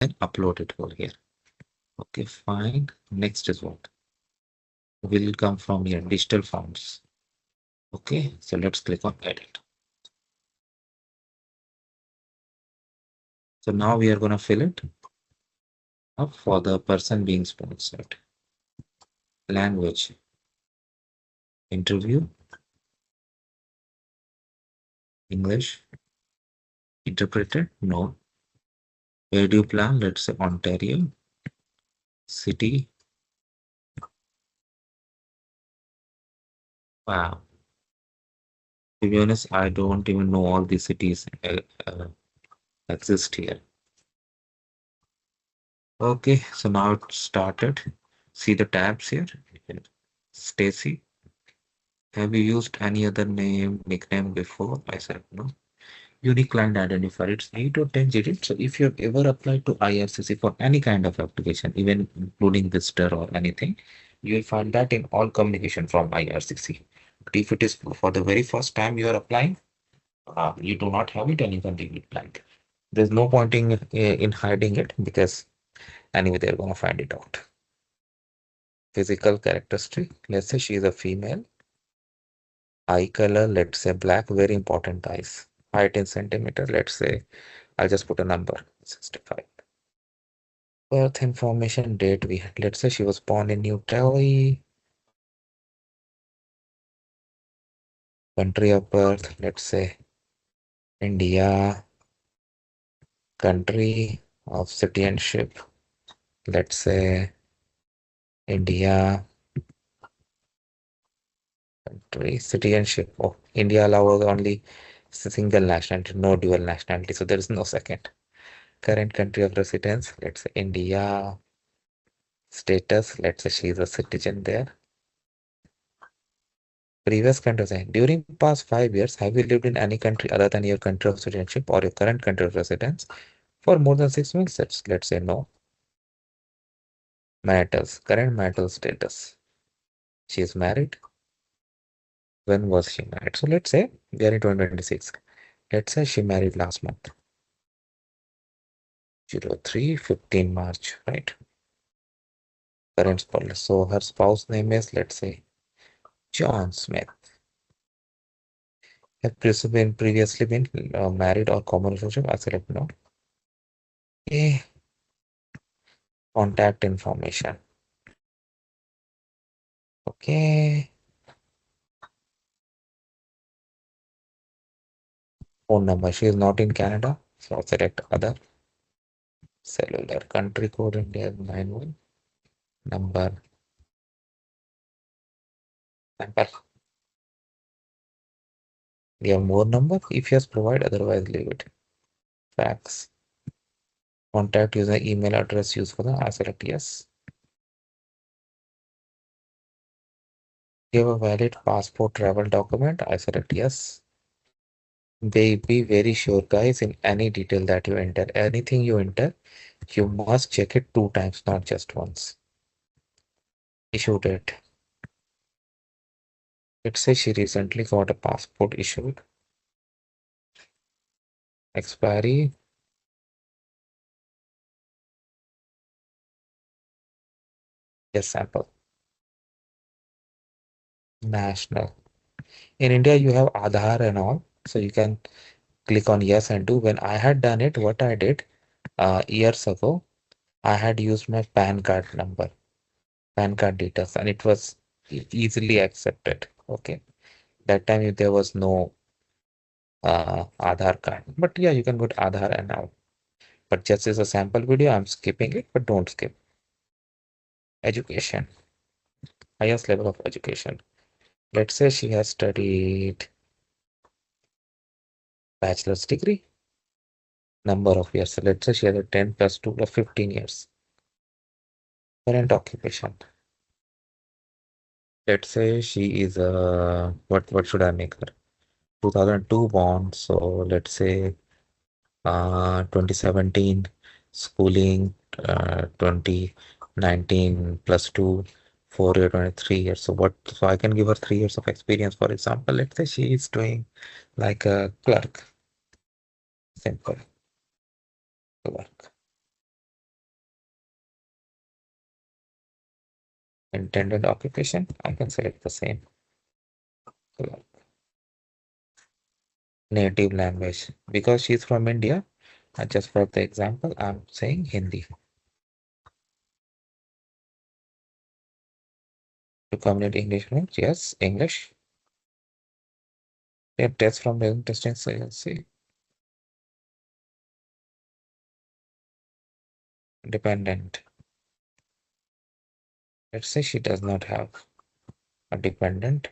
and upload it over here. Okay, fine. Next is what will come from here, digital forms. Okay, so let's click on edit. So now we are going to fill it up for the person being sponsored. Language, interview, English, interpreted, no. Where do you plan? Let's say Ontario, city. Wow. To be honest, I don't even know all these cities exist here. Okay, so now it started. See the tabs here. Stacy, have you used any other name, nickname before? I said no. Unique client identifier, it's 8 or 10 digits. So if you have ever applied to IRCC for any kind of application, even including visitor or anything, you will find that in all communication from IRCC. But if it is for the very first time you are applying, you do not have it and you can leave it blank. There's no point in hiding it because anyway, they're going to find it out. Physical characteristic, let's say she is a female. Eye color, let's say black, very important eyes. Height in centimeter, let's say, I'll just put a number, 65. Birth information, date, let's say she was born in New Delhi. Country of birth, let's say India. Country of citizenship, let's say India. Country citizenship, oh, India allows only single nationality, no dual nationality, so there is no second. Current country of residence, let's say India. Status, let's say she is a citizen there. Previous country, during past 5 years, have you lived in any country other than your country of citizenship or your current country of residence for more than 6 months? Let's say no. Matters, current marital status. She is married. When was she married? So let's say we are in 2026. Let's say she married last month. 03/15 March, right? Current spouse. So her spouse name is, let's say, John Smith. Have previously been married or common relationship? I select no. Okay. Contact information. Okay. Phone number. She is not in Canada. So select other. Cellular. Country code India 91. Number. Sample. We have more number. If yes, provide. Otherwise, leave it. Fax. Contact user email address used for the. I select yes. Give a valid passport travel document. I select yes. Be very sure, guys, in any detail that you enter, anything you enter, you must check it 2 times, not just once. Issue date. Let's say she recently got a passport issued. Expiry. Yes, sample. National. In India, you have Aadhaar and all, so you can click on yes and do. When I had done it, what I did years ago, I had used my PAN card number, PAN card details, and it was easily accepted. Okay, that time there was no Aadhaar card, but yeah, you can put Aadhaar and all. But just as a sample video, I'm skipping it, but don't skip. Education, highest level of education. Let's say she has studied bachelor's degree. Number of years. So let's say she has a 10 plus 2 plus 15 years. Current occupation. Let's say she is a what should I make her? 2002 born. So let's say 2017 schooling, 2019 plus 2, 4 year, 23 years. So I can give her 3 years of experience. For example, let's say she is doing like a clerk. Simple clerk. Intended occupation, I can select the same. Native language, because she's from India, just for the example, I'm saying Hindi. To communicate English language, yes, English. Yeah, test from the testing agency. Dependent. Let's say she does not have a dependent.